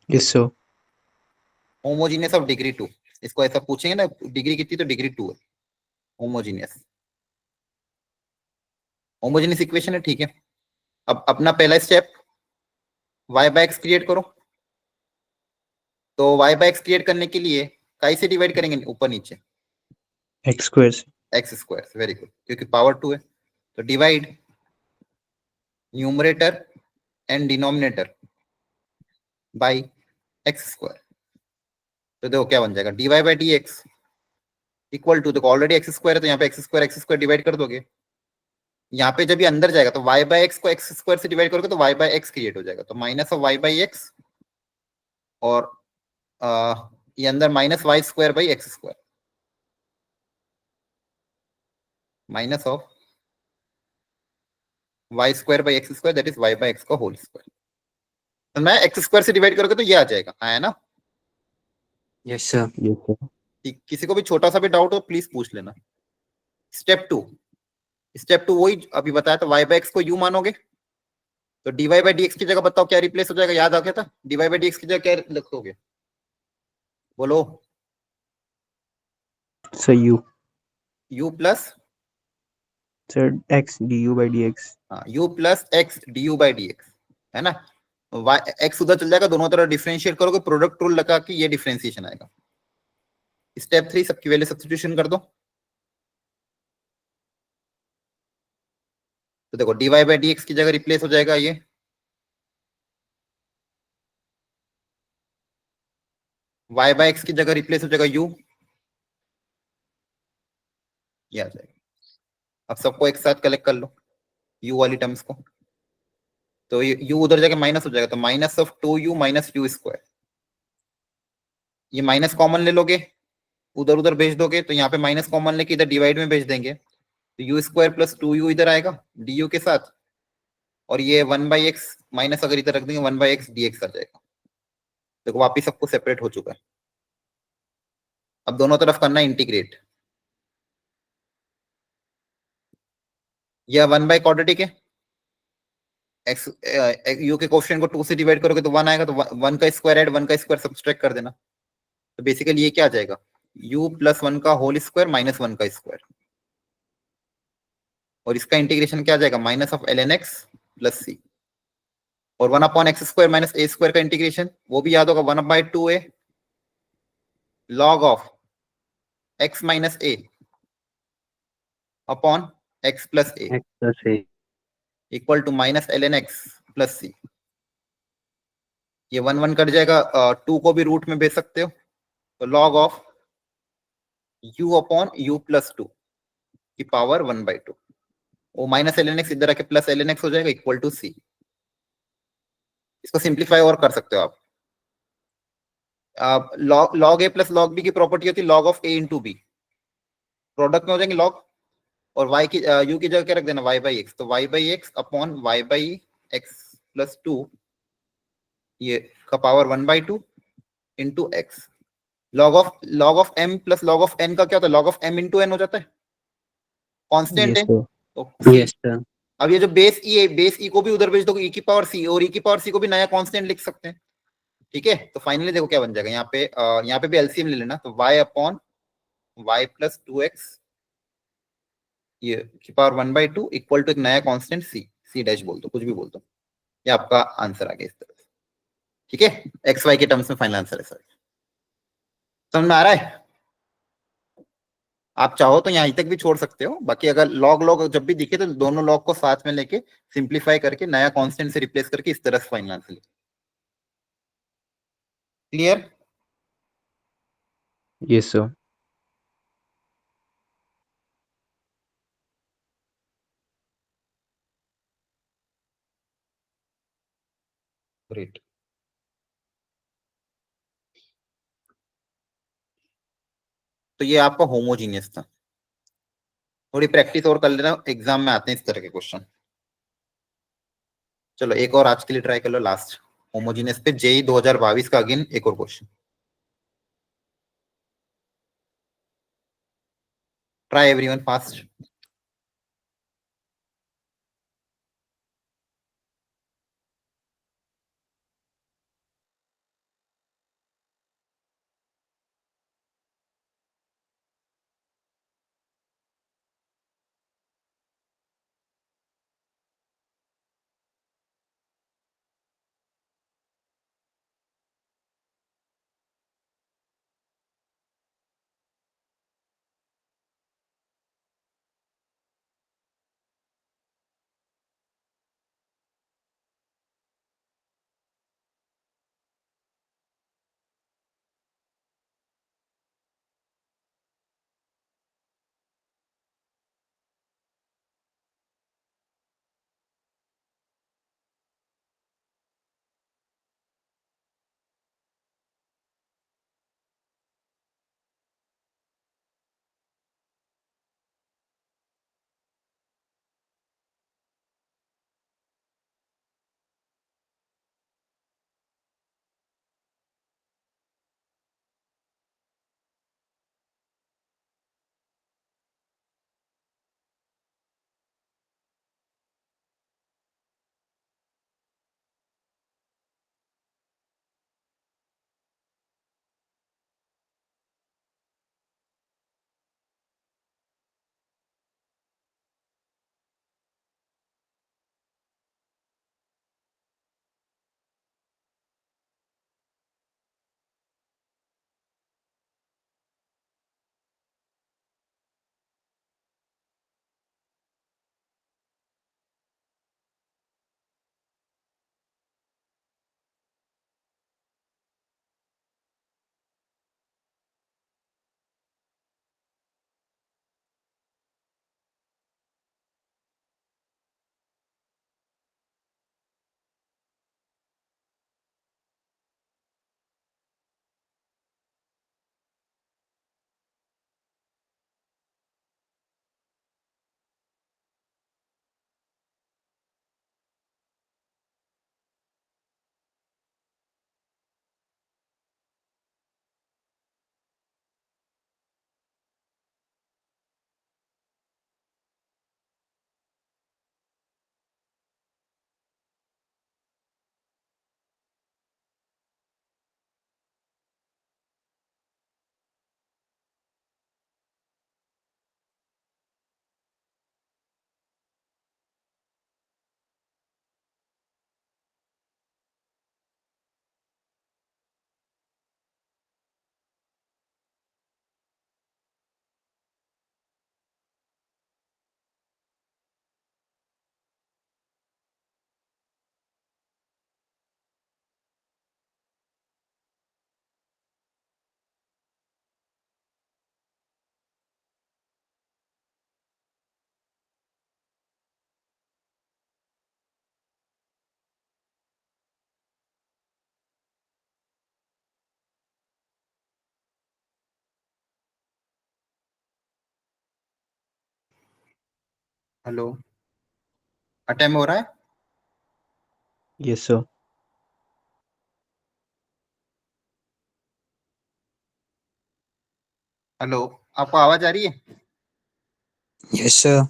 Yes, sir. Homogeneous of degree 2। इसको ऐसा पूछेंगे ना डिग्री कितनी, तो डिग्री 2 है होमोजीनियस। होमोजीनियस इक्वेशन है, ठीक है। अब अपना पहला step y by X create करो। तो y बाय एक्स क्रिएट करने के लिए कैसे डिवाइड करेंगे, ऊपर नीचे? X square से। एक्स स्क्वायर, वेरी गुड, क्योंकि पावर 2 है। तो divide numerator and denominator by X square. तो देखो क्या बन जाएगा, dy by D x equal to, देखो ऑलरेडी एक्स स्क्वायर है तो यहाँ पे एक्स स्क्वायर डिवाइड कर दोगे। यहाँ पे जब ये अंदर जाएगा तो y बाई एक्स को एक्स स्क्वायर से डिवाइड करोगे तो y बाई एक्स क्रिएट हो जाएगा, तो minus of y by X, और ये अंदर minus Y square by X square, minus of Y square by X square, that is y by X का होल स्क्वायर। तो मैं एक्स स्क्वायर से डिवाइड करोगे तो ये आ जाएगा, आया ना? Yes, sir. Yes, sir. किसी को भी छोटा सा भी डाउट हो प्लीज पूछ लेना। स्टेप 2, स्टेप 2 वही अभी बताया था, y बाई एक्स को u मानोगे तो dy बाई dx की जगह बताओ क्या रिप्लेस हो जाएगा, याद आ गया था? dy बाई dx की जगह क्या लिखोगे, बोलो? Sir, u. u plus, Sir, x du by dx. हाँ u plus X D U by D x, है ना? एक्स उधर चल जाएगा, दोनों तरफ डिफरेंशिएट करोगे, प्रोडक्ट रूल लगा के ये डिफरेंशिएशन आएगा। स्टेप 3 सबकी वैल्यू सब्स्टिट्यूशन कर दो। तो देखो dy बाई डी एक्स की जगह रिप्लेस हो जाएगा ये y बाई एक्स की जगह रिप्लेस हो जाएगा u, ये आ जाएगा। अब सबको एक साथ कलेक्ट कर लो u वाली टर्म्स को, तो ये u उधर जाके माइनस हो जाएगा, तो minus of 2u minus you square. ये माइनस कॉमन ले लोगे, उधर उधर भेज दोगे, तो यहाँ पे माइनस कॉमन लेके इधर डिवाइड में भेज देंगे, तो यू स्क्वायर प्लस 2u इधर आएगा डी के साथ, और ये 1 बाई एक्स माइनस अगर इधर रख देंगे 1 बाई एक्स डी एक्स आ जाएगा। देखो वापिस सबको सेपरेट हो चुका है। अब दोनों तरफ करना इंटीग्रेट, यह 1 बाई क्वाड्रेटिक है, एक्स यू के कोएफिशिएंट को 2 से डिवाइड करोगे तो 1 आएगा, तो 1 का स्क्वायर ऐड 1 का स्क्वायर सब्सट्रैक्ट कर देना, तो बेसिकली ये क्या आ जाएगा, u प्लस 1 का होल स्क्वायर माइनस 1 का स्क्वायर, और इसका इंटीग्रेशन क्या आ जाएगा, minus of ln x plus c, और 1 upon X square minus A square का इंटीग्रेशन वो भी याद होगा, 1 by 2a log of x minus a upon x plus a X plus A. Equal to minus ln x plus c। ये 1 1 कट जाएगा, 2 को भी रूट में भेज सकते हो, तो log of u upon u plus 2 की पावर 1 बाई 2, वो माइनस ln x इधर आके प्लस ln x हो जाएगा इक्वल टू c। इसको सिंप्लीफाई और कर सकते हो आप, log a plus log b की प्रॉपर्टी होती है log of a into B, product में हो जाएंगे log, और y की u की जगह क्या रख देना, y बाई एक्स, तो y by x upon y by x plus 2 ये का power 1 by 2 into x. log of m plus log of n का क्या होता है, log of m into n हो जाता है, कांस्टेंट Yes, है sir. तो Yes, sir. अब ये जो बेस ई को भी उधर भेज दो ई की पावर सी, और ई की पावर सी को भी नया कांस्टेंट लिख सकते हैं। ठीक है, तो फाइनली देखो क्या बन जाएगा यहाँ पे भी एलसीएम ले लेना, तो y upon y plus 2x ये की पावर 1/2 इक्वल टू एक नया कांस्टेंट सी डैश बोल दो, कुछ भी बोल दो, ये आपका आंसर आ गया इस तरह से। ठीक है, एक्स वाई के टर्म्स में फाइनल आंसर है सर। समझ में आ रहा है? आप चाहो तो यहीं तक भी छोड़ सकते हो, बाकी अगर लॉग लॉग जब भी दिखे तो दोनों लॉग को साथ में लेके सिंप्लीफाई करके नया कांस्टेंट से रिप्लेस करके इस तरह से final answer. Clear? Yes, sir. Great. तो ये आपका होमोजीनियस था, थोड़ी प्रैक्टिस और कर लेना, एग्जाम में आते हैं इस तरह के क्वेश्चन। चलो एक और आज के लिए ट्राई कर लो, लास्ट होमोजीनियस पे जेई 2022 का अगेन एक और question. Try everyone fast. Hello, attempt हो रहा है? Yes, sir. हेलो, आपको आवाज आ रही है? Yes, sir.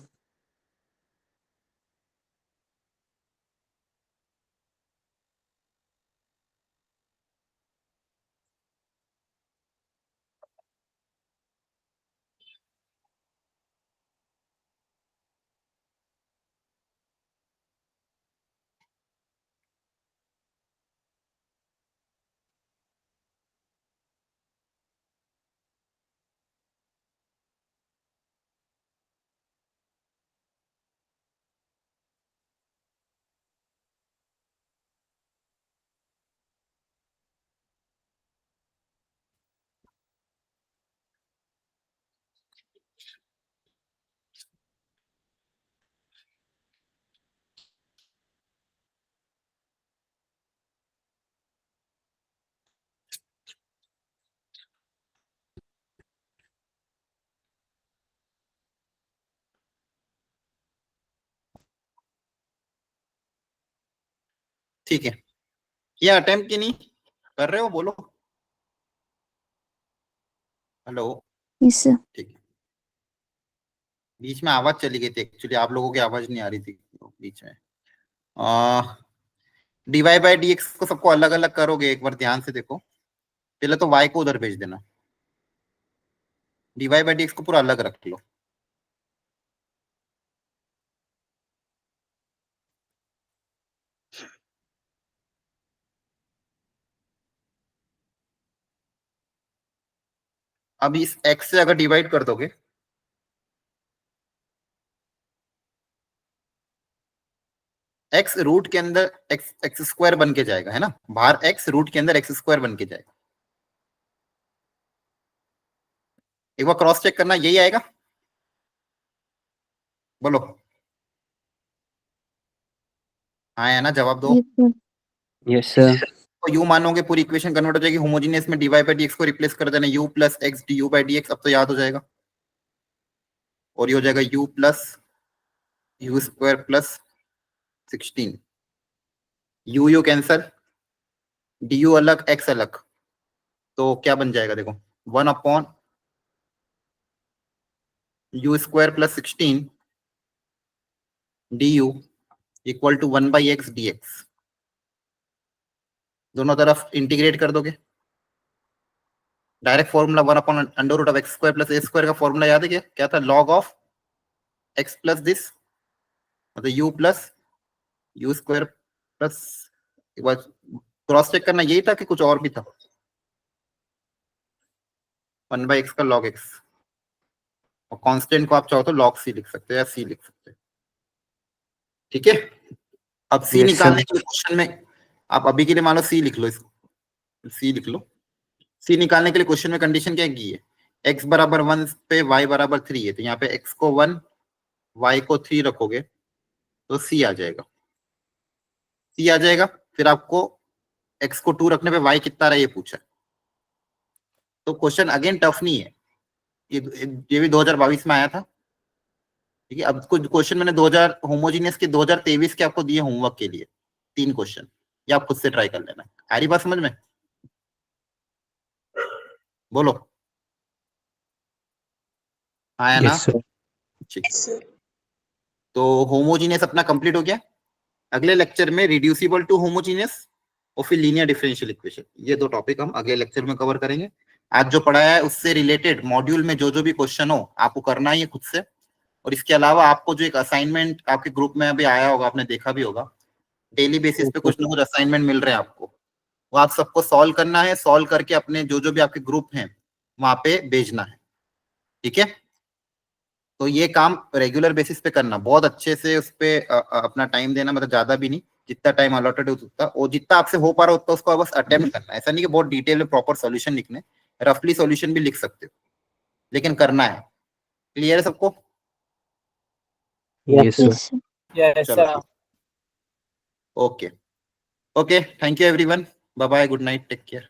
ठीक है, किया अटेम्प्ट की नहीं कर रहे हो, बोलो हेलो। Yes, sir. ठीक है, बीच में आवाज चली गई थी, एक्चुअली आप लोगों की आवाज नहीं आ रही थी बीच में। डीवाई बाई डी एक्स को सबको अलग अलग करोगे, एक बार ध्यान से देखो। पहले तो वाई को उधर भेज देना, डीवाई बाई डी एक्स को पूरा अलग रख लो। अब इस x से अगर डिवाइड कर दोगे, x रूट के अंदर एक्स स्क्वायर बन के जाएगा, है ना, बाहर x रूट के अंदर एक्स स्क्वायर बन के जाएगा। एक बार क्रॉस चेक करना, यही आएगा, बोलो हाँ है ना, जवाब दो। Yes, sir. Yes, sir. तो यू मानोगे पूरी इक्वेशन कन्वर्ट हो जाएगी, होमोजेनियस में डीवाई बाई डी एक्स को रिप्लेस कर देना, U plus X D U by D X, अब तो याद हो जाएगा। और ये हो जाएगा U plus U square plus 16, U U cancel, D U अलग एक्स अलग, तो क्या बन जाएगा देखो, 1 U square plus 16 D U equal to 1 by X D x. दोनों तरफ इंटीग्रेट कर दोगे, direct formula 1/√x² plus a square का फॉर्मूला याद है क्या, क्या था, log of x plus this, मतलब u plus U square plus, एक बार क्रॉस चेक करना, यही था कि कुछ और भी था, 1/x का log x, और कांस्टेंट को आप चाहो तो log c लिख सकते हो या c लिख सकते हो। ठीक है, अब c Yes, निकालने sir. के लिए क्वेश्चन में आप अभी के लिए मान लो c लिख लो, इसको c लिख लो। c निकालने के लिए क्वेश्चन में कंडीशन क्या की है, x बराबर 1 पे y बराबर 3 है, तो यहाँ पे x को 1 y को 3 रखोगे तो c आ जाएगा, c आ जाएगा। फिर आपको x को 2 रखने पे y कितना रहा ये पूछा, तो क्वेश्चन अगेन टफ नहीं है, ये भी 2022 में आया था। ठीक है, अब कुछ क्वेश्चन मैंने 2000 होमोजीनियस के 2023 के आपको दिए होमवर्क के लिए, 3 क्वेश्चन, ये आप खुद से ट्राई कर लेना। आ रही बात समझ में, बोलो हाँ है ना। Yes, sir. ठीक, तो होमोजीनियस अपना कंप्लीट हो गया। अगले लेक्चर में रिड्यूसिबल टू होमोजीनियस और फिर लीनियर डिफरेंशियल इक्वेशन, ये 2 टॉपिक हम अगले लेक्चर में कवर करेंगे। आज जो पढ़ाया है उससे रिलेटेड मॉड्यूल में जो जो भी क्वेश्चन हो आपको करना ही है खुद से, और इसके अलावा आपको जो एक असाइनमेंट आपके ग्रुप में अभी आया होगा, आपने देखा भी होगा, डेली बेसिस पे कुछ ना कुछ असाइनमेंट मिल रहे हैं आपको, वो आप सबको सॉल्व करना है, सॉल्व करके अपने जो जो भी आपके ग्रुप हैं वहां पे भेजना है। ठीक है, तो ये काम रेगुलर बेसिस पे करना, बहुत अच्छे से उस पे अपना टाइम देना, मतलब ज्यादा भी नहीं, जितना टाइम अलॉटेड हो उतना, और जितना आपसे हो पा रहा उतना उसको बस अटेम्प्ट करना है। ऐसा नहीं कि बहुत डिटेल में प्रॉपर सॉल्यूशन लिखने, रफली सॉल्यूशन भी लिख सकते हो, लेकिन करना है। क्लियर है सबको? Yes, sir. Yes, sir. Yes, चलो sir. Okay okay, thank you everyone, bye bye, good night, take care.